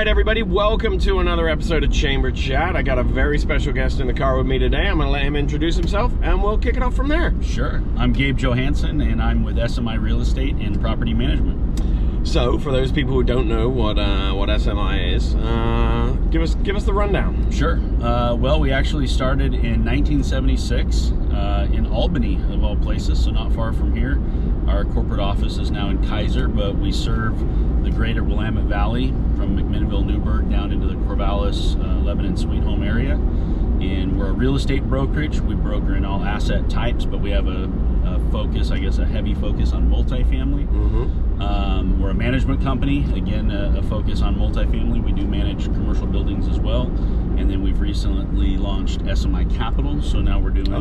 right, everybody, welcome to another episode of Chamber Chat. I got a very special guest in the car with me today. I'm going to let him introduce himself, and we'll kick it off from there. Sure. I'm Gabe Johansen, and I'm with SMI Real Estate and Property Management. So, for those people who don't know what SMI is, give us the rundown. Sure. Well, we actually started in 1976 in Albany, of all places, so not far from here. Our corporate office is now in Kaiser, but we serve the greater Willamette Valley from McMinnville, Newburgh, down into the Corvallis, Lebanon, Sweet Home area. And we're a real estate brokerage. We broker in all asset types, but we have a focus, I guess, a heavy focus on multifamily. Mm-hmm. We're a management company, again, a focus on multifamily. We do manage commercial buildings as well. And then we've recently launched SMI Capital, so now we're doing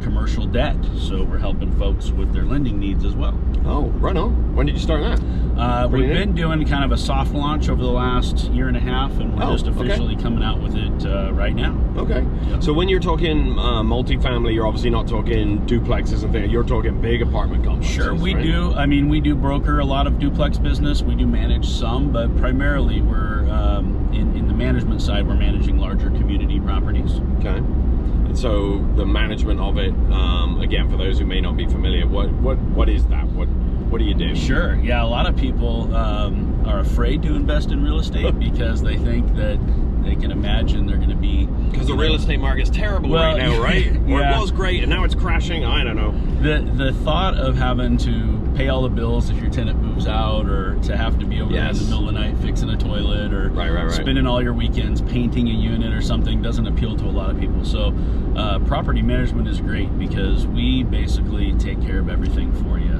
commercial debt. So we're helping folks with their lending needs as well. Oh, right on. When did you start that? We've been doing kind of a soft launch over the last year and a half, and we're just officially coming out with it right now. Okay. Yeah. So when you're talking multifamily, you're obviously not talking duplexes and things. You're talking big apartment complexes. Sure, we right? do. I mean, we do broker a lot of duplex business. We do manage some, but primarily we're in the management side. We're managing larger community properties. Okay. And so the management of it, again, for those who may not be familiar, what is that? What do you do? Sure. Yeah, a lot of people are afraid to invest in real estate because they think that they can imagine they're going to be... Because the real estate market's terrible right now, right? Or yeah. it was great and now it's crashing. I don't know. The thought of having to pay all the bills if your tenant moves out, or to have to be over there in the middle of the night fixing a toilet, or spending all your weekends painting a unit or something doesn't appeal to a lot of people. So property management is great because we basically take care of everything for you.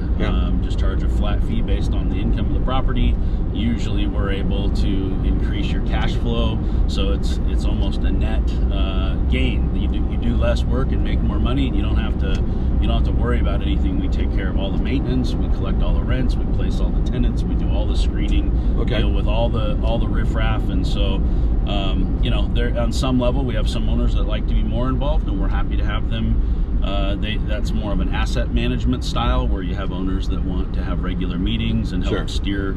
Just charge a flat fee based on the income of the property. Usually we're able to increase your cash flow, so it's almost a net gain. You do less work and make more money, and you don't have to worry about anything. We take care of all the maintenance, we collect all the rents, we place all the tenants, we do all the screening, deal with all the riffraff. And so there on some level we have some owners that like to be more involved, and we're happy to have them. That's more of an asset management style, where you have owners that want to have regular meetings and help steer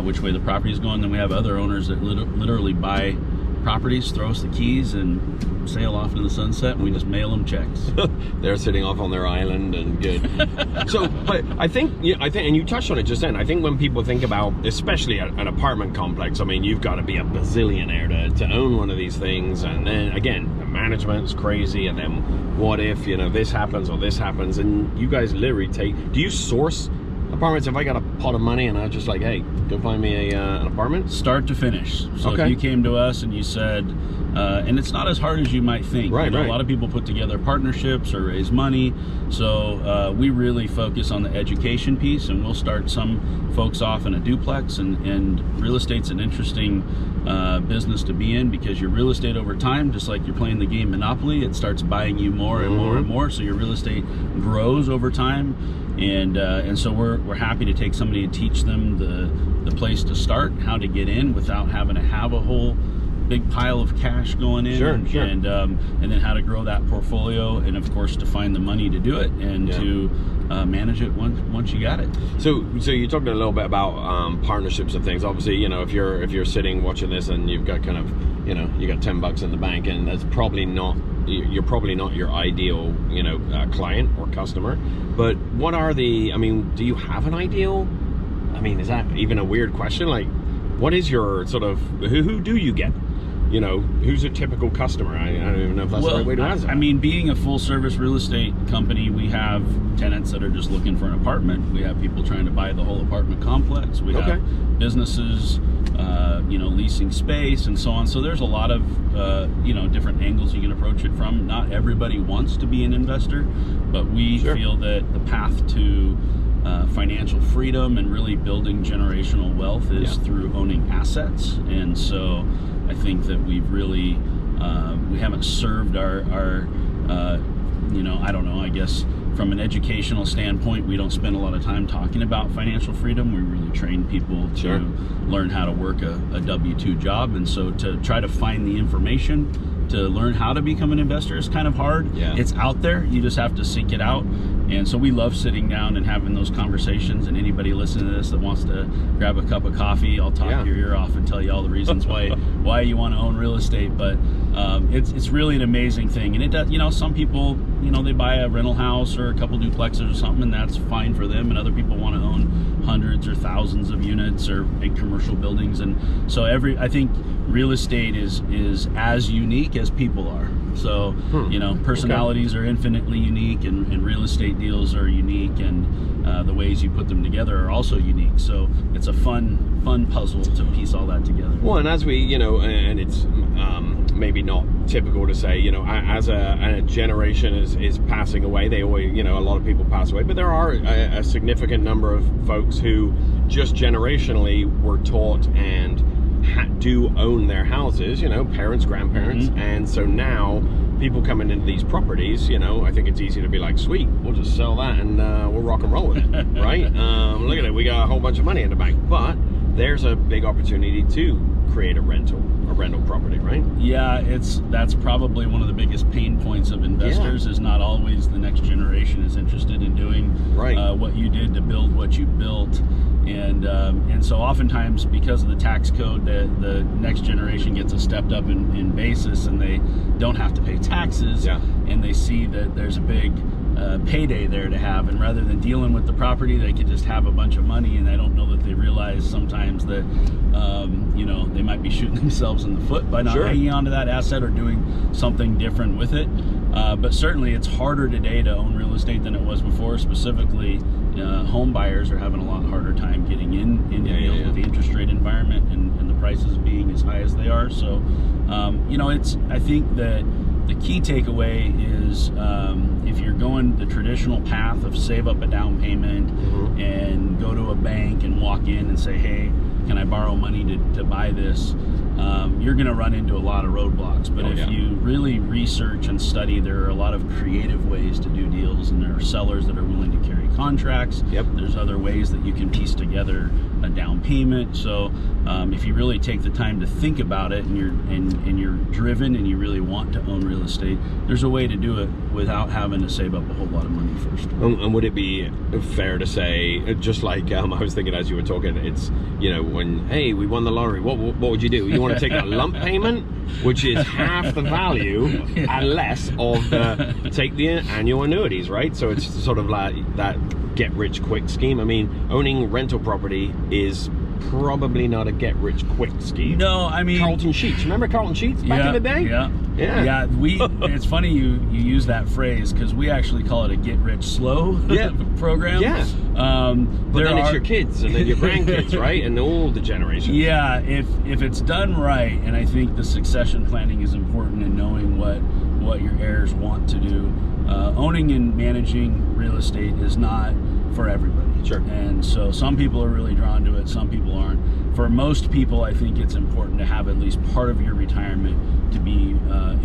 which way the property is going. Then we have other owners that literally buy properties, throw us the keys, and sail off into the sunset, and we just mail them checks. They're sitting off on their island and good. So, but I think, and you touched on it just then, I think when people think about, especially an apartment complex, I mean, you've got to be a bazillionaire to own one of these things. And then again, the management's crazy, and then what if, this happens or this happens, and you guys literally do you source apartments? If I got a pot of money and I was just like, hey, go find me an apartment? Start to finish. So if you came to us and you said, and it's not as hard as you might think. Right. A lot of people put together partnerships or raise money. So we really focus on the education piece, and we'll start some folks off in a duplex. And real estate's an interesting business to be in, because your real estate over time, just like you're playing the game Monopoly, it starts buying you more and more and more. So your real estate grows over time. And so we're happy to take somebody and teach them the place to start, how to get in without having to have a whole big pile of cash going in, and then how to grow that portfolio, and of course to find the money to do it, and to manage it once you got it. So you talked a little bit about partnerships and things. Obviously, if you're sitting watching this and you've got kind of you got $10 in the bank, and that's probably not. You're probably not your ideal, client or customer. But what are do you have an ideal? Is that even a weird question? Like, what is your sort of, who do you get? Who's a typical customer? I don't even know if that's the right way to answer. Being a full service real estate company, we have tenants that are just looking for an apartment. We have people trying to buy the whole apartment complex. We have businesses, leasing space and so on. So there's a lot of, different angles you can approach it from. Not everybody wants to be an investor, but we feel that the path to financial freedom and really building generational wealth is through owning assets. And so I think that we've really, we haven't served our I guess from an educational standpoint, we don't spend a lot of time talking about financial freedom. We really train people to learn how to work a W-2 job. And so to try to find the information to learn how to become an investor is kind of hard. It's out there. You just have to seek it out. And so we love sitting down and having those conversations, and anybody listening to this that wants to grab a cup of coffee, I'll talk your ear off and tell you all the reasons why you want to own real estate. But it's really an amazing thing. And it does, some people, they buy a rental house or a couple duplexes or something, and that's fine for them. And other people want to own hundreds or thousands of units or big commercial buildings. And so I think real estate is as unique as people are. So, personalities are infinitely unique, and real estate deals are unique, and the ways you put them together are also unique. So it's a fun puzzle to piece all that together. Well, and as we, and it's maybe not typical to say, as a generation is passing away, they always, a lot of people pass away, but there are a significant number of folks who just generationally were taught and do own their houses, parents, grandparents, and so now people coming into these properties, I think it's easy to be like, sweet, we'll just sell that and we'll rock and roll with it, right? Look at it, we got a whole bunch of money in the bank, but there's a big opportunity to create a rental property, right? Yeah, that's probably one of the biggest pain points of investors is not always the next generation is interested in doing what you did to build what you built. And so oftentimes, because of the tax code, the next generation gets a stepped up in basis, and they don't have to pay taxes, and they see that there's a big payday there to have, and rather than dealing with the property, they could just have a bunch of money, and I don't know that they realize sometimes that they might be shooting themselves in the foot by not hanging on to that asset or doing something different with it. But certainly it's harder today to own real estate than it was before. Specifically, home buyers are having a lot harder time getting into deals with the interest rate environment and the prices being as high as they are. So, I think that the key takeaway is if you're going the traditional path of save up a down payment and go to a bank and walk in and say, hey, can I borrow money to buy this? You're going to run into a lot of roadblocks. But if you really research and study, there are a lot of creative ways to do deals, and there are sellers that are willing to carry contracts. There's other ways that you can piece together a down payment. So if you really take the time to think about it, and you're driven and you really want to own real estate, there's a way to do it without having to save up a whole lot of money first. And would it be fair to say, just like I was thinking as you were talking, it's when we won the lottery, what would you do? You want to take a lump payment, which is half the value and less of take the annual annuities, right? So it's sort of like that get rich quick scheme. I mean, owning rental property is probably not a get rich quick scheme. No, I mean Carlton Sheets. Remember Carlton Sheets back in the day? Yeah. It's funny you use that phrase, because we actually call it a get rich slow program. But then it's your kids and then your grandkids, right? And all the generations. Yeah, if it's done right, and I think the succession planning is important in knowing what your heirs want to do. Owning and managing real estate is not for everybody. And so some people are really drawn to it, some people aren't. For most people, I think it's important to have at least part of your retirement to be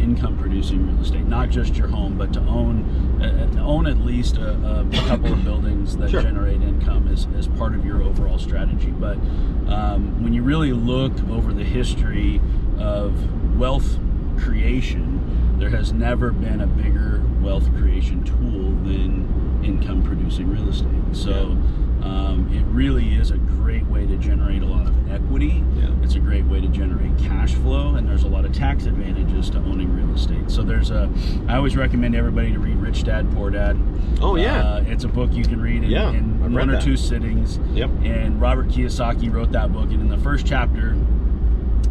income producing real estate, not just your home, but to own at least a couple of buildings that generate income as part of your overall strategy. But when you really look over the history of wealth creation, there has never been a bigger wealth creation tool than income producing real estate. So it really is a great way to generate a lot of equity. It's a great way to generate cash flow, and there's a lot of tax advantages to owning real estate. So I always recommend everybody to read Rich Dad, Poor Dad. It's a book you can read in one or two sittings. And Robert Kiyosaki wrote that book, and in the first chapter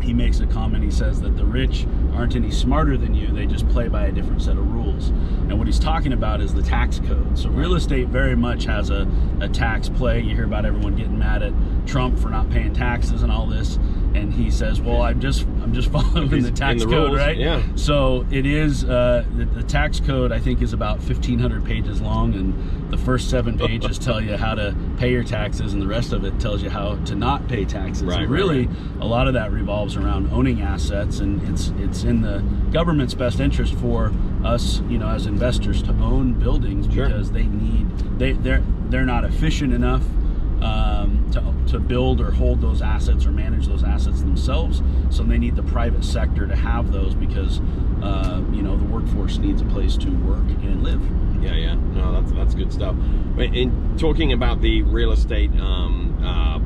he makes a comment. He says that the rich aren't any smarter than you, they just play by a different set of rules. And what he's talking about is the tax code. So real estate very much has a tax play. You hear about everyone getting mad at Trump for not paying taxes and all this, and he says, well, I'm just following the tax code, right? So it is the tax code, I think, is about 1,500 pages long, and the first 7 pages tell you how to pay your taxes, and the rest of it tells you how to not pay taxes. A lot of that revolves around owning assets, and it's in the government's best interest for us, as investors, to own buildings, because they're not efficient enough to build or hold those assets or manage those assets themselves. So they need the private sector to have those, because the workforce needs a place to work and live. No, that's That's good stuff. In talking about the real estate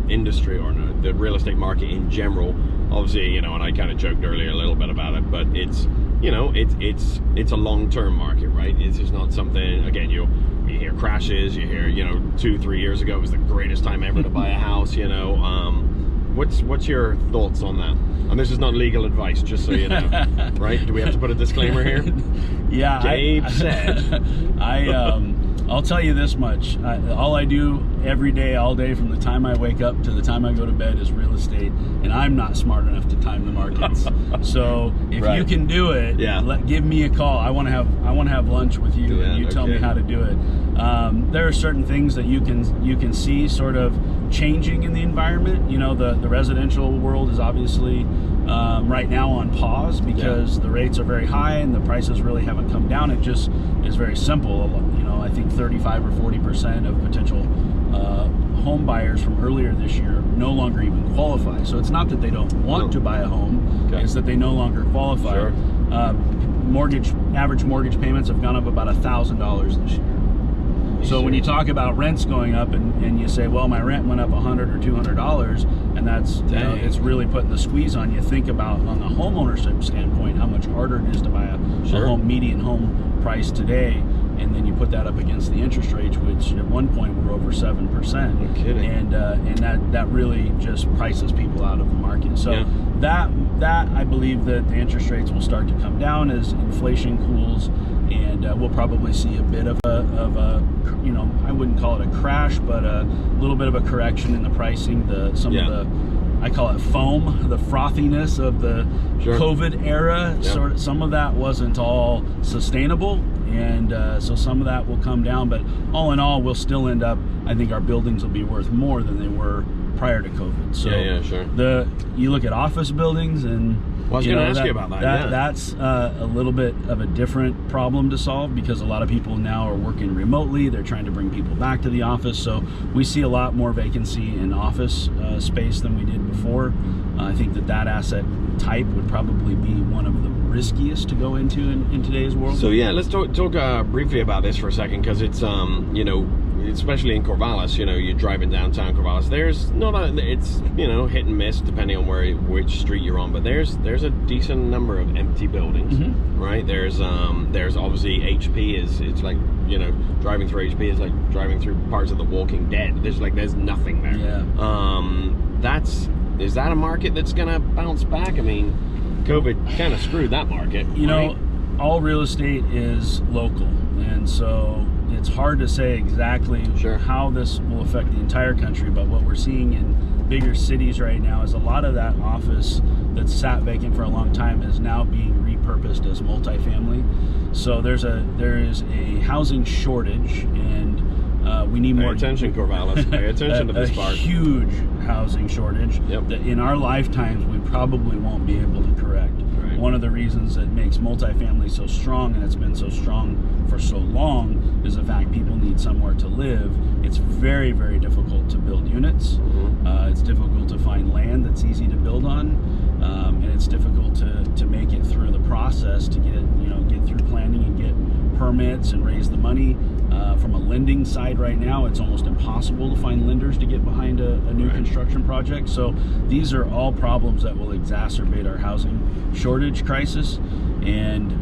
industry, or no, the real estate market in general, obviously, you know, and I kind of joked earlier a little bit about it, but it's, you know, it's a long-term market, right? It's just not something, again, you hear crashes, you hear, you know, 2-3 years ago it was the greatest time ever to buy a house, you know. What's your thoughts on that? And this is not legal advice, just so you know, right? Do we have to put a disclaimer here? Yeah, Gabe said. I'll tell you this much. All I do every day, all day, from the time I wake up to the time I go to bed is real estate, and I'm not smart enough to time the markets. So if you can do it, give me a call. I want to have lunch with you, and you tell me how to do it. There are certain things that you can see sort of changing in the environment. You know, the residential world is obviously right now on pause because the rates are very high and the prices really haven't come down. It just is very simple. You know, I think 35 or 40% of potential home buyers from earlier this year no longer even qualify. So it's not that they don't want to buy a home, it's that they no longer qualify. Sure. Average mortgage payments have gone up about $1,000 this year. So when you talk about rents going up and you say, well, my rent went up $100 or $200, and that's, you know, it's really putting the squeeze on you. Think about, on the home ownership standpoint, how much harder it is to buy a home, median home price today, and then you put that up against the interest rates, which at one point were over 7%. No kidding. And that really just prices people out of the market. So that I believe that the interest rates will start to come down as inflation cools, and we'll probably see a bit of a you know, I wouldn't call it a crash, but a little bit of a correction in the pricing. Of the, I call it foam, the frothiness of the COVID era. Some of that wasn't all sustainable, and so some of that will come down. But all in all, we'll still end up, I think our buildings will be worth more than they were prior to COVID. So you look at office buildings, and I was going to ask you about that. That's a little bit of a different problem to solve, because a lot of people now are working remotely. They're trying to bring people back to the office. So we see a lot more vacancy in office space than we did before. I think that asset type would probably be one of the riskiest to go into in today's world. So let's talk briefly about this for a second, because it's you know, especially in Corvallis, you know, you're driving downtown Corvallis, there's it's, you know, hit and miss depending on which street you're on, but there's a decent number of empty buildings, right? There's obviously HP it's like, you know, driving through HP is like driving through parts of The Walking Dead. There's nothing there. Is that a market that's gonna bounce back? I mean, COVID kind of screwed that market. You know, all real estate is local, and so it's hard to say exactly how this will affect the entire country, but what we're seeing in bigger cities right now is a lot of that office that's sat vacant for a long time is now being repurposed as multifamily. So there is a housing shortage, and we need more attention, Corvallis. Pay attention to this part. A huge housing shortage that in our lifetimes we probably won't be able to correct. One of the reasons that makes multifamily so strong, and it's been so strong for so long, is the fact people need somewhere to live. It's very, very difficult to build units. It's difficult to find land that's easy to build on, and it's difficult to make it through the process to get through planning and get permits and raise the money. From a lending side right now, it's almost impossible to find lenders to get behind a new construction project. So these are all problems that will exacerbate our housing shortage crisis. And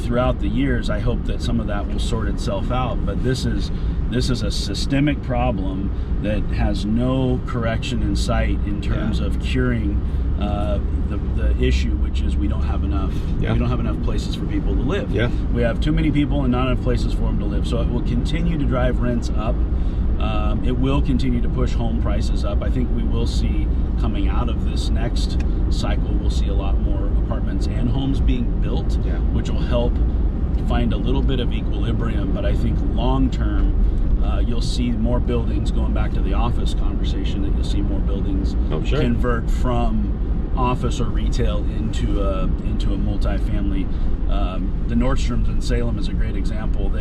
throughout the years, I hope that some of that will sort itself out. But this is a systemic problem that has no correction in sight in terms of curing the issue, which is we don't have enough. We don't have enough places for people to live. We have too many people and not enough places for them to live. So it will continue to drive rents up. It will continue to push home prices up. I think we will see, coming out of this next cycle, we'll see a lot more apartments and homes being built, which will help find a little bit of equilibrium. But I think long term, you'll see more buildings, going back to the office conversation, that you'll see more buildings convert from office or retail into a multifamily. The Nordstroms in Salem is a great example.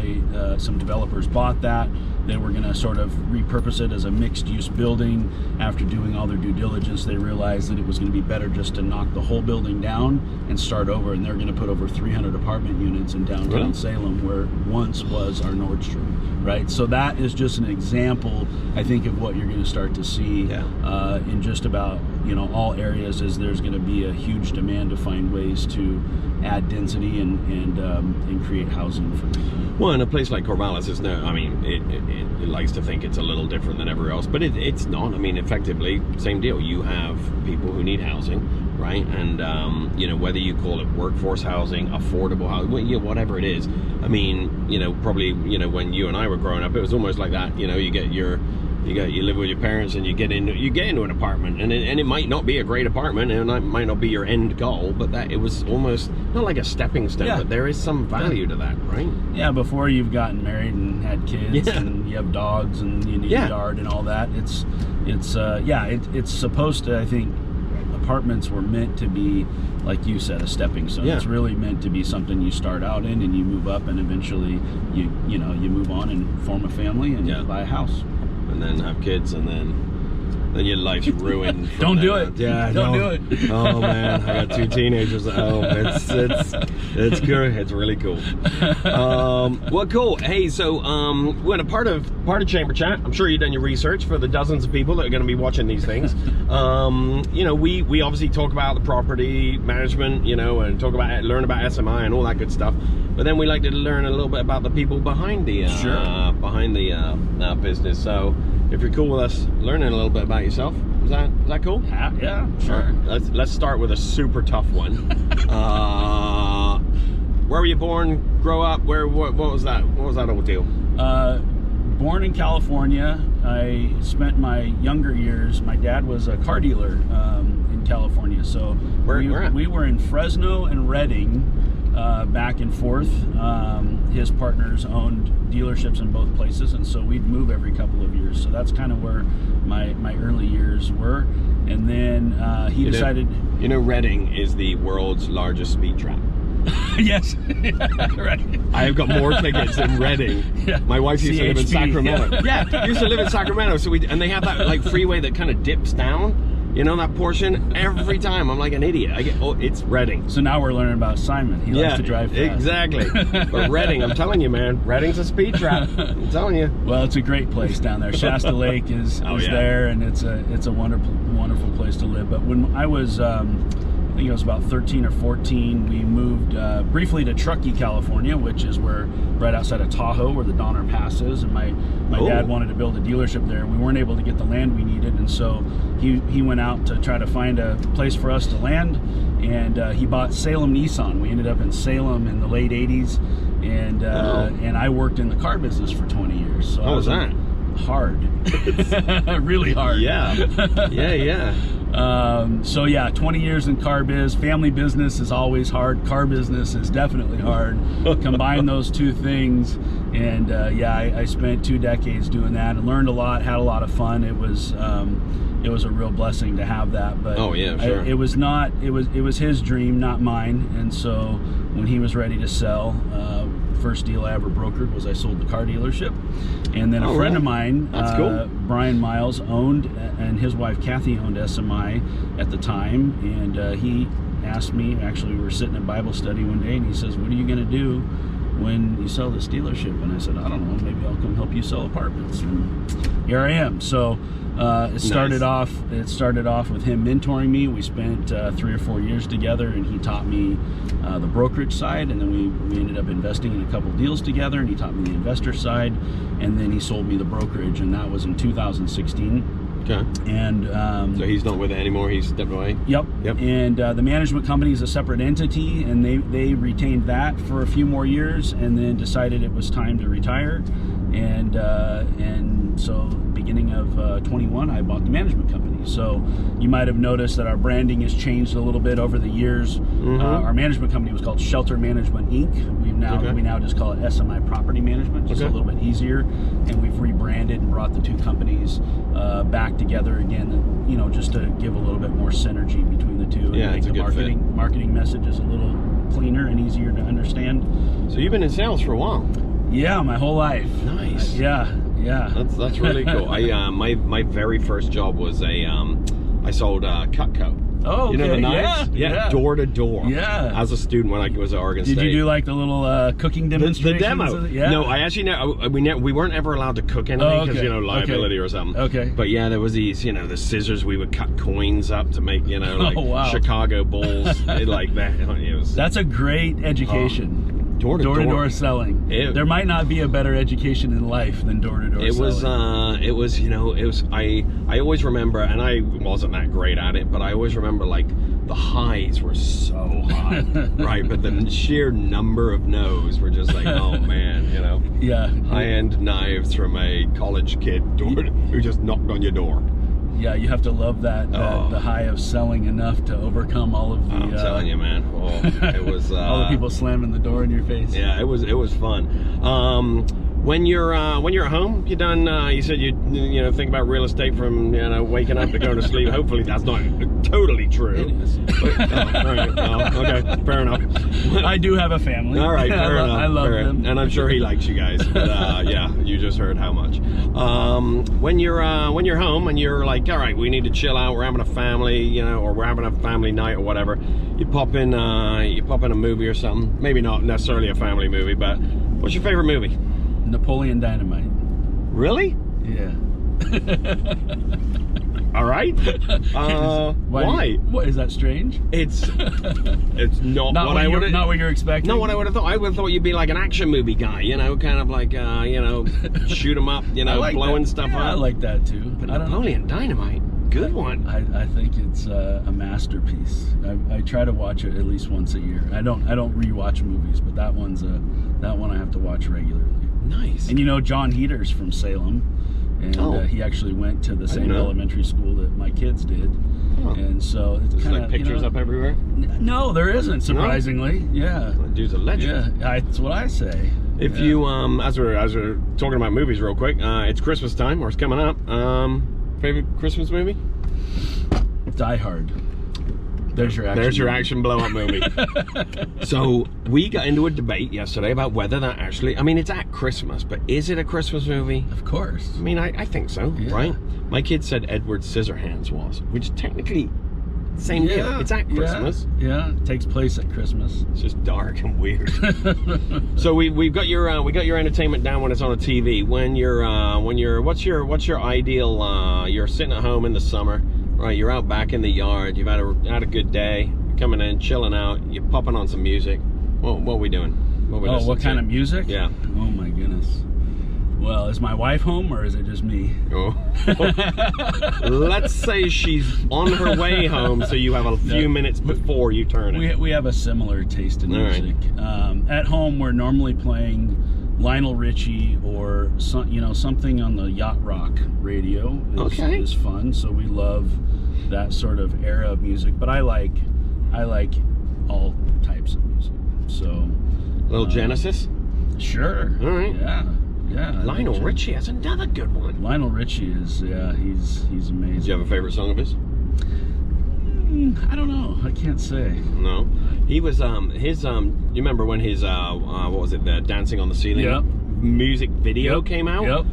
Some developers bought that. They were going to sort of repurpose it as a mixed-use building. After doing all their due diligence, they realized that it was going to be better just to knock the whole building down and start over, and they're going to put over 300 apartment units in downtown Salem, where once was our Nordstrom, right? So that is just an example, I think, of what you're going to start to see in just about, you know, all areas, as there's going to be a huge demand to find ways to add density and create housing for people. Well, in a place like Corvallis, it's no, I mean, it likes to think it's a little different than everywhere else, but it's not. I mean, effectively, same deal. You have people who need housing, right? And, you know, whether you call it workforce housing, affordable housing, you know, whatever it is. I mean, you know, probably, you know, when you and I were growing up, it was almost like that. You know, you live with your parents and you get into an apartment, and it might not be a great apartment, and it might not be your end goal, but that it was almost not like a stepping stone, but there is some value to that, right? Yeah, before you've gotten married and had kids and you have dogs and you need a yard and all that, it's supposed to, I think, apartments were meant to be, like you said, a stepping stone. It's really meant to be something you start out in and you move up, and eventually you move on and form a family and you buy a house. And then have kids, and then your life's ruined. Don't do it. Yeah, don't do it. Oh man, I got 2 teenagers at home. It's good. It's really cool. Well, cool. Hey, so we're a part of Chamber Chat. I'm sure you've done your research for the dozens of people that are going to be watching these things. You know, we obviously talk about the property management, you know, and learn about SMI and all that good stuff. But then we like to learn a little bit about the people behind the business. So if you're cool with us learning a little bit about yourself, is that cool? Yeah, sure. Right, let's start with a super tough one. Where were you born? Grow up? What was that? What was that old deal? Born in California. I spent my younger years. My dad was a car dealer in California. So we were in Fresno and Redding. Back and forth. His partners owned dealerships in both places, and so we'd move every couple of years. So that's kind of where my early years were. And then he decided... You know, Redding is the world's largest speed trap. Yes. Right. I have got more tickets in Redding. Yeah. My wife used to live in Sacramento. Yeah, used to live in Sacramento. So and they have that like freeway that kind of dips down. You know, that portion, every time I'm like an idiot. It's Redding. So now we're learning about Simon. He likes to drive fast. Exactly. But Redding, I'm telling you, man, Redding's a speed trap. I'm telling you. Well, it's a great place down there. Shasta Lake is there, and it's a wonderful place to live. But when I was, I think it was about 13 or 14, we moved briefly to Truckee, California, which is right outside of Tahoe, where the Donner Pass is. And my dad wanted to build a dealership there. We weren't able to get the land we needed, and so he went out to try to find a place for us to land, and he bought Salem Nissan. We ended up in Salem in the late 80s, and I worked in the car business for 20 years. So how was that? Hard. Really hard. Yeah. So yeah, 20 years in car biz. Family business is always hard. Car business is definitely hard. Combine those two things, and I spent 2 decades doing that and learned a lot, had a lot of fun. It was a real blessing to have that. But it was his dream, not mine. And so when he was ready to sell, first deal I ever brokered was I sold the car dealership. And then a friend of mine, Brian Miles, owned, and his wife Kathy owned SMI at the time. And he asked me, actually we were sitting in Bible study one day, and he says, "What are you going to do when you sell this dealership?" And I said, "I don't know, maybe I'll come help you sell apartments." And here I am. So it started off with him mentoring me. We spent 3 or 4 years together, and he taught me the brokerage side, and then we ended up investing in a couple deals together, and he taught me the investor side, and then he sold me the brokerage, and that was in 2016. Okay. And so he's not with it anymore. He's stepped away. Yep. And the management company is a separate entity, and they retained that for a few more years, and then decided it was time to retire. And so beginning of 21, I bought the management company. So you might have noticed that our branding has changed a little bit over the years. Our management company was called Shelter Management Inc. We now just call it SMI Property Management, just a little bit easier. And we've rebranded and brought the two companies back together again, you know, just to give a little bit more synergy between the two, and make the marketing message is a little cleaner and easier to understand. So you've been in sales for a while. Yeah, my whole life. Nice. Yeah. Yeah. That's really cool. My very first job was I sold Cutco. Oh, okay. You know the knives? Yeah, door to door. Yeah. As a student when I was at Oregon State. Did you do like the little cooking demonstrations? The demo? Yeah. No, I actually we weren't ever allowed to cook anything because liability or something. Okay. But yeah, there was these the scissors we would cut coins up to make like Chicago Bulls like that. That's a great education. Door to door selling. There might not be a better education in life than door to door selling. It was I always remember, and I wasn't that great at it, but I always remember like the highs were so high, right? But the sheer number of no's were just like, oh man, Yeah. High-end knives from a college kid who just knocked on your door. Yeah, you have to love that the high of selling enough to overcome all of the. I'm telling you, man. It was all the people slamming the door in your face. Yeah, it was fun. When you're at home, you done? You said you think about real estate from waking up to going to sleep. Hopefully that's not totally true. It is. Okay, fair enough. I do have a family. All right, fair enough. I love them, and I'm sure he likes you guys. But yeah, you just heard how much. When you're home and you're like, all right, we need to chill out. We're having a family, or we're having a family night or whatever. You pop in a movie or something. Maybe not necessarily a family movie, but what's your favorite movie? Napoleon Dynamite. Really? Yeah. All right. Why? What is that strange? It's not what I would have. Not what you're expecting. Not what I would have thought. I would have thought you'd be like an action movie guy, kind of like shoot 'em up, like blowing stuff up. I like that too. But Napoleon Dynamite. Good one. I think it's a masterpiece. I try to watch it at least once a year. I don't rewatch movies, but that one I have to watch regularly. Nice. And John Heater's from Salem, and he actually went to the same elementary school that my kids did. Oh. And so it's kind of like pictures up everywhere. No, there isn't. Surprisingly, yeah. That dude's a legend. Yeah, that's what I say. If you as we're talking about movies real quick, it's Christmas time or it's coming up. Favorite Christmas movie? Die Hard. There's your action blow-up movie. So we got into a debate yesterday about whether that actually, it's at Christmas, but is it a Christmas movie? Of course. I think so, right? My kid said Edward Scissorhands was, which technically, same deal. It's at Christmas. Yeah, it takes place at Christmas. It's just dark and weird. So we got your entertainment down when it's on a TV. When you're what's your ideal? You're sitting at home in the summer. Right, you're out back in the yard. You've had a good day. You're coming in, chilling out. You're popping on some music. What are we doing? What kind of music? Yeah. Oh my goodness. Well, is my wife home or is it just me? Oh. Let's say she's on her way home, so you have a few minutes before you turn it. We have a similar taste in music. Right. At home, we're normally playing Lionel Richie or something on the yacht rock radio is fun. So we love that sort of era of music. But I like all types of music. So little Genesis? Sure. All right. Yeah. Lionel Richie, that's another good one. Lionel Richie is he's amazing. Do you have a favorite song of his? I don't know. I can't say. No. He was you remember when his what was it, the Dancing on the Ceiling music video came out? Yep.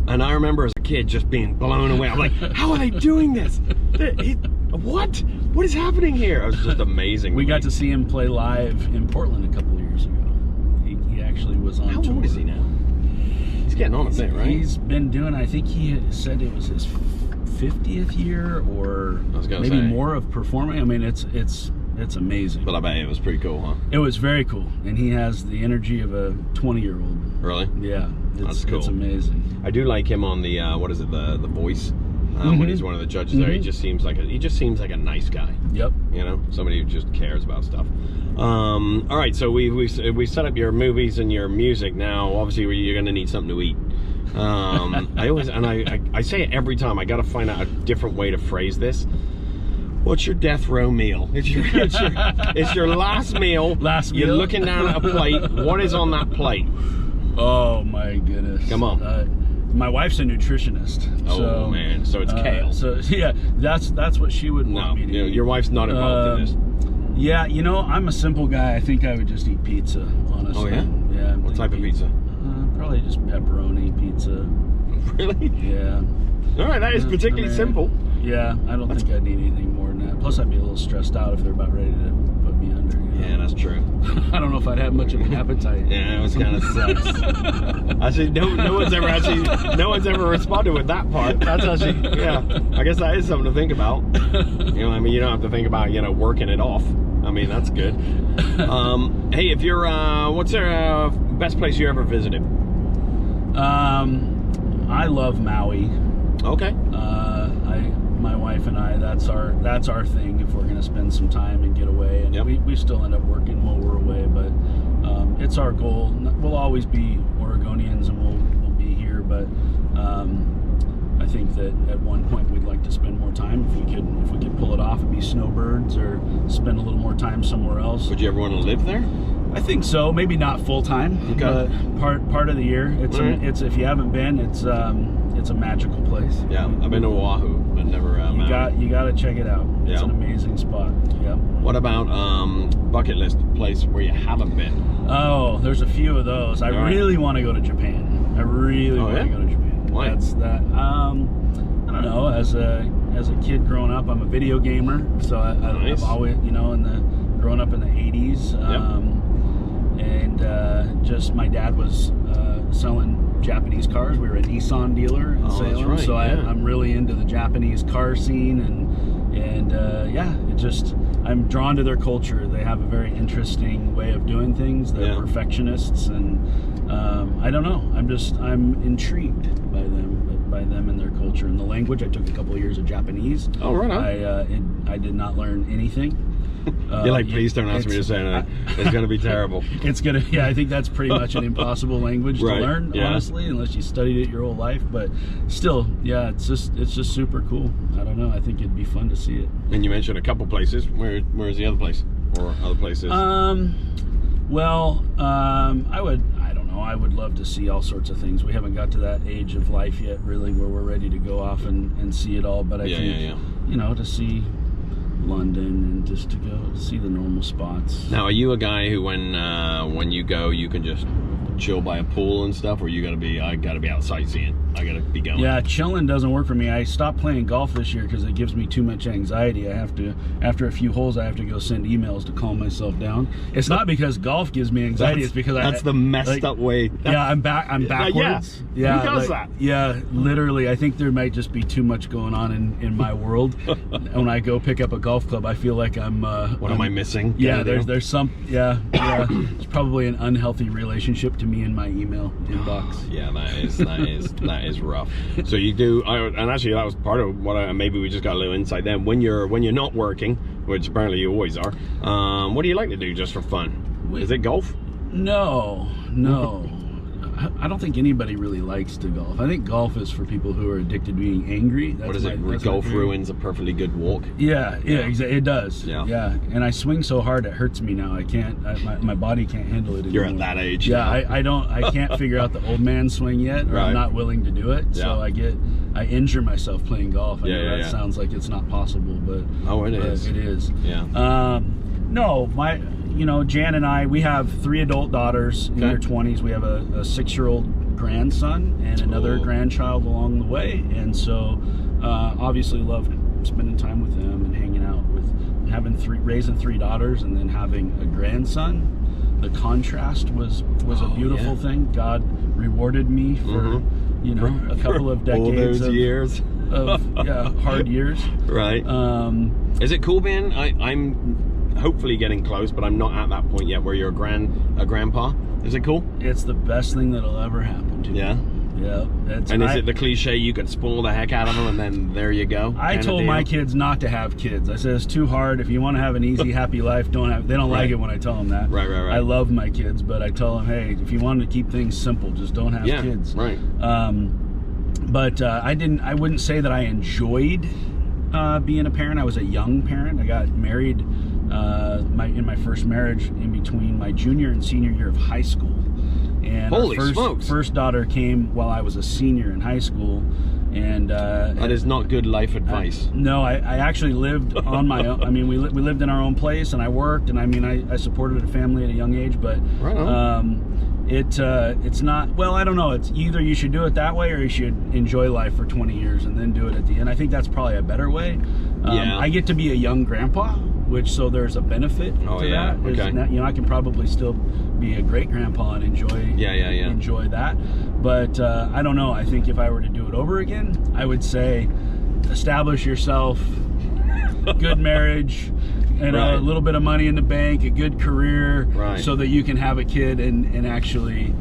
And I remember as a kid just being blown away. I'm like, how are they doing this? What is happening here? It was just amazing. We got to see him play live in Portland a couple of years ago. He actually was on tour. How old is he now? He's getting on a bit, right? He's been doing, I think he said it was his 50th year or maybe more of performing. It's amazing. But I bet it was pretty cool, huh? It was very cool. And he has the energy of a 20-year-old. Really? Yeah. That's cool. It's amazing. I do like him on the the Voice. When he's one of the judges there, he just seems like a nice guy. Yep. Somebody who just cares about stuff. All right, so we set up your movies and your music. Now, obviously, you're going to need something to eat. I say it every time. I got to find out a different way to phrase this. What's your death row meal? It's your last meal. Last meal. You're looking down at a plate. What is on that plate? Oh my goodness. Come on. My wife's a nutritionist. Oh man, so it's kale. So yeah, that's what she would want me to eat. Your wife's not involved in this. Yeah, I'm a simple guy. I think I would just eat pizza, honestly. Oh yeah? Yeah. What type of pizza? Probably just pepperoni pizza. Really? Yeah. All right, that is particularly simple. Yeah, I don't think I'd need anything more than that. Plus, I'd be a little stressed out if they're about ready to put me under. Yeah, that's true. I don't know if I'd have much of an appetite. Yeah, it was kind of sucks. Actually, no one's ever responded with that part. That's actually, yeah. I guess that is something to think about. You know, I mean, you don't have to think about, you know, working it off. I mean, that's good. Hey, if you're, what's the best place you ever visited? I love Maui. Okay. My wife and I, that's our thing if we're going to spend some time and get away. And we still end up working while we're away, but it's our goal. We'll always be Oregonians and we'll be here, but I think that at one point we'd like to spend more time if we could pull it off and be snowbirds or spend a little more time somewhere else. Would you ever want to live there? I think so. Maybe not full time, but part of the year. It's if you haven't been, it's a magical place. Yeah, I've been to Oahu, but never. You got to check it out. It's an amazing spot. Yeah. What about bucket list place where you haven't been? Oh, there's a few of those. I really want to go to Japan. I really want to go to Japan. Why? That's that. I don't know. As a kid growing up, I'm a video gamer, so I've always, you know, growing up in the 80s. And just my dad was selling Japanese cars. We were a Nissan dealer in Salem, right, so I'm really into the Japanese car scene, and I'm drawn to their culture. They have a very interesting way of doing things. They're perfectionists, and I don't know. I'm intrigued by them and their culture and the language. I took a couple of years of Japanese. Oh, right on. I did not learn anything. You're like, please don't ask me to say that. It's going to be terrible. I think that's pretty much an impossible language to learn, honestly, unless you studied it your whole life. But still, it's just super cool. I don't know. I think it'd be fun to see it. And you mentioned a couple places. Where's the other place or other places? I would love to see all sorts of things. We haven't got to that age of life yet, really, where we're ready to go off and see it all. But I think, you know, to see London and just to go see the normal spots. Now, are you a guy who when you go, you can just chill by a pool and stuff, or I gotta be out sightseeing? I gotta be going. Yeah, chilling doesn't work for me. I stopped playing golf this year because it gives me too much anxiety. I have to, after a few holes, I have to go send emails to calm myself down. It's not because golf gives me anxiety. It's because that's the messed up way. I'm backwards. Yeah. Who does that? Yeah, literally. I think there might just be too much going on in my world. When I go pick up a golf club, I feel like I'm. What am I missing? Yeah, there's some. Yeah. It's probably an unhealthy relationship to me in my email inbox. Yeah, that is rough. So you do, and actually that was part of what maybe we just got a little insight then. When you're not working, which apparently you always are, what do you like to do just for fun? Is it golf? No. I don't think anybody really likes to golf. I think golf is for people who are addicted to being angry. What is it? Golf ruins a perfectly good walk. Yeah, it does. Yeah. And I swing so hard it hurts me now. I can't. My body can't handle it anymore. You're at that age. Yeah, I can't figure out the old man swing yet, or I'm not willing to do it. So I injure myself playing golf. I know that sounds like it's not possible, but it is. It is. Yeah. No, Jan and I, we have 3 adult daughters in their 20s. We have a 6-year-old grandson and another grandchild along the way. And so obviously love spending time with them and hanging out with raising 3 daughters and then having a grandson. The contrast was a beautiful thing. God rewarded me for, a couple of decades all those years of hard years. Right. Is it cool being, I'm hopefully getting close, but I'm not at that point yet where you're a grandpa. Is it cool? It's the best thing that'll ever happen to me. Yeah? Yeah. And is it the cliche you could spoil the heck out of them and then there you go? I told my kids not to have kids. I said it's too hard. If you want to have an easy, happy life, don't have. They don't like it when I tell them that. Right. I love my kids, but I tell them, hey, if you want to keep things simple, just don't have kids. Right. But I wouldn't say that I enjoyed being a parent. I was a young parent. I got married in my first marriage in between my junior and senior year of high school, And holy our smokes! First daughter came while I was a senior in high school, and that is not good life advice. No, I actually lived on my own. I mean, we lived in our own place, and I worked, and I mean, I supported a family at a young age, but right on. It's not, well, I don't know. It's either you should do it that way or you should enjoy life for 20 years and then do it at the end. I think that's probably a better way. I get to be a young grandpa, so there's a benefit to that. Okay. I can probably still be a great grandpa and enjoy that. But I don't know. I think if I were to do it over again, I would say establish yourself, good marriage, and a little bit of money in the bank, a good career, so that you can have a kid and actually,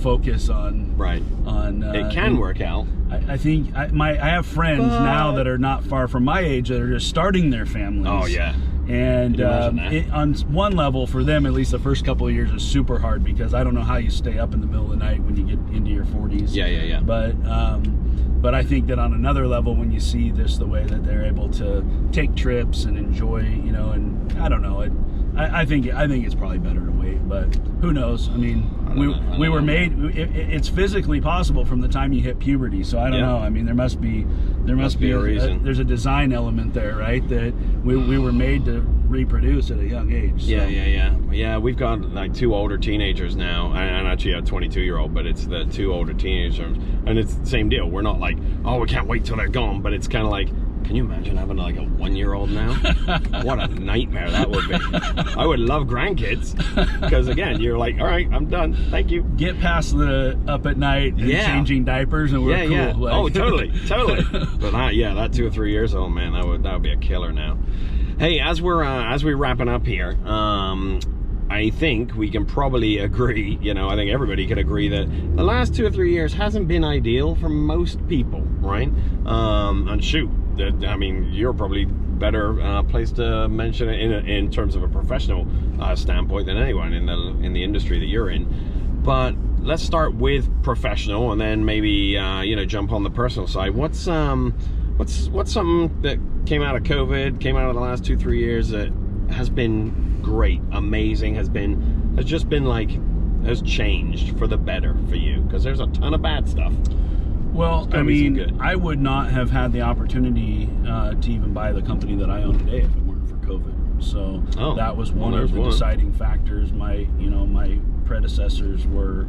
focus on. Right. It can work out. I think I have friends now that are not far from my age that are just starting their families. Oh yeah. And on one level, for them, at least the first couple of years is super hard, because I don't know how you stay up in the middle of the night when you get into your 40s. Yeah. But I think that on another level, when you see this, the way that they're able to take trips and enjoy, and I don't know, I think it's probably better to wait, but who knows? I mean, we were made. It's physically possible from the time you hit puberty. So I don't know. I mean, there must be a reason. There's a design element there, right? That we were made to reproduce at a young age. So. Yeah. We've got like 2 older teenagers now, and actually a 22-year-old, but it's the 2 older teenagers, and it's the same deal. We're not like, oh, we can't wait till they're gone, but it's kind of like, can you imagine having like a 1-year-old now? What a nightmare that would be. I would love grandkids, because again, you're like, all right, I'm done, thank you. Get past the up at night and changing diapers, and we're cool. Yeah. Like. Oh, totally. But that 2 or 3 years old, man, that would be a killer now. Hey, as we're wrapping up here, I think we can probably agree, I think everybody could agree that the last 2 or 3 years hasn't been ideal for most people, right? And shoot, I mean, you're probably better placed to mention it in terms of a professional standpoint than anyone in the industry that you're in. But let's start with professional, and then maybe jump on the personal side. What's something that came out of COVID, came out of the last 2-3 years that has been great, amazing, has changed for the better for you? Because there's a ton of bad stuff. Well, I mean, I would not have had the opportunity to even buy the company that I own today if it weren't for COVID. So that was one of the deciding factors. My predecessors were,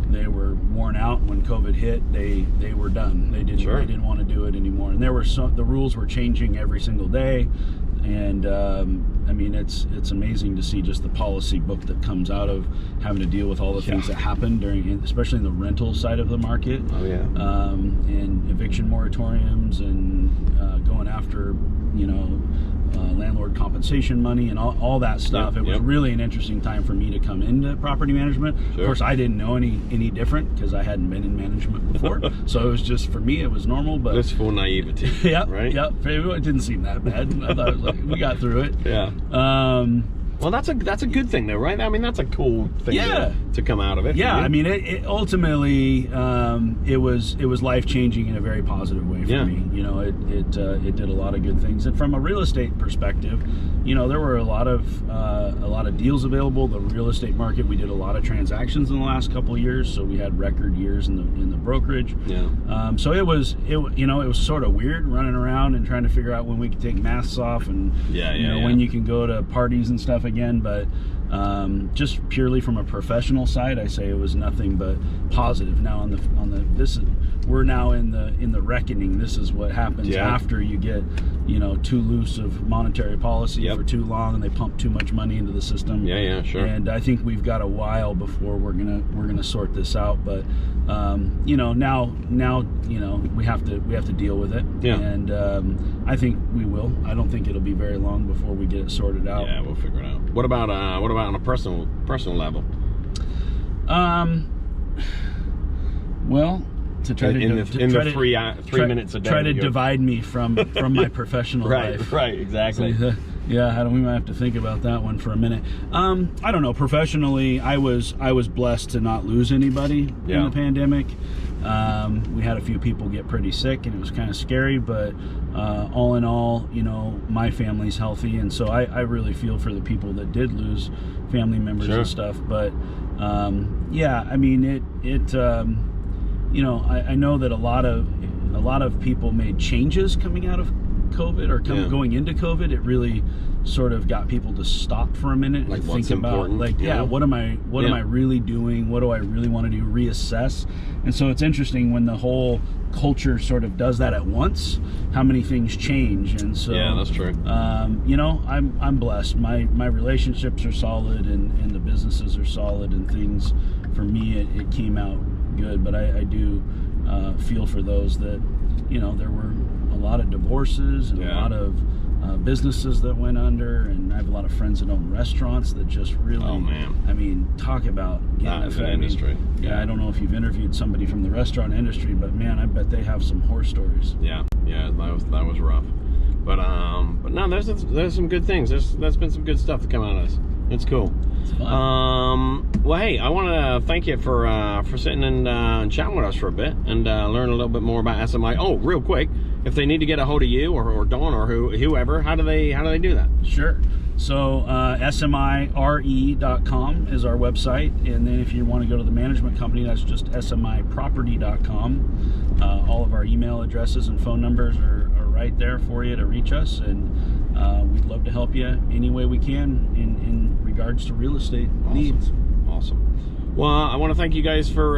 they were worn out when COVID hit. They were done. They didn't want to do it anymore. And the rules were changing every single day. And I mean, it's amazing to see just the policy book that comes out of having to deal with all the things that happen especially in the rental side of the market. Oh yeah. And eviction moratoriums and going after landlord compensation money and all that stuff. It was really an interesting time for me to come into property management. Of course, I didn't know any different because I hadn't been in management before. So it was just, for me, it was normal. But blissful naivety. Right? It didn't seem that bad. I thought it was like, we got through it. Yeah. Well, that's a good thing, though, right? I mean, that's a cool thing to come out of it. Yeah, I mean, it ultimately it was life changing in a very positive way for me. It did a lot of good things, and from a real estate perspective, there were a lot of deals available. The real estate market, we did a lot of transactions in the last couple of years, so we had record years in the brokerage. Yeah. So it was sort of weird running around and trying to figure out when we could take masks off and when you can go to parties and stuff again, but just purely from a professional side, I say it was nothing but positive. Now we're now in the reckoning. This is what happens after you get too loose of monetary policy for too long, and they pump too much money into the system. Sure. And I think we've got a while before we're gonna sort this out. But now we have to deal with it. And I think we will. I don't think it'll be very long before we get it sorted out. Yeah, we'll figure it out. What about on a personal level? Well, to try three minutes a day. Try to divide me from my professional life. Right, exactly. So, we might have to think about that one for a minute. I don't know. Professionally, I was blessed to not lose anybody in the pandemic. We had a few people get pretty sick, and it was kind of scary, but all in all, my family's healthy, and so I really feel for the people that did lose family members and stuff. But yeah, I mean, I know that a lot of people made changes coming out of COVID or going into COVID. It really sort of got people to stop for a minute and think about, like, what am I really doing? What do I really want to do? Reassess. And so it's interesting when the whole culture sort of does that at once, how many things change. And so that's true. I'm blessed. My relationships are solid, and the businesses are solid, and things for me it came out good. But I do feel for those that, there were a lot of divorces and a lot of businesses that went under, and I have a lot of friends that own restaurants that just really, I mean, talk about getting affected. Industry. I don't know if you've interviewed somebody from the restaurant industry, but man, I bet they have some horror stories. Yeah, that was rough. But no, there's some good things. There's been some good stuff to come out of this. It's cool. It's fun. Well, hey, I want to thank you for sitting and chatting with us for a bit and learn a little bit more about SMI. Oh, real quick, if they need to get a hold of you or Dawn or whoever, how do they do that? Sure. So SMIRE.com is our website, and then if you want to go to the management company, that's just SMIProperty.com. All of our email addresses and phone numbers are right there for you to reach us, and we'd love to help you any way we can in regards to real estate needs. Awesome. Well, I want to thank you guys for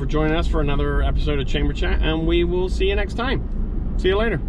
joining us for another episode of Chamber Chat, and we will see you next time. See you later.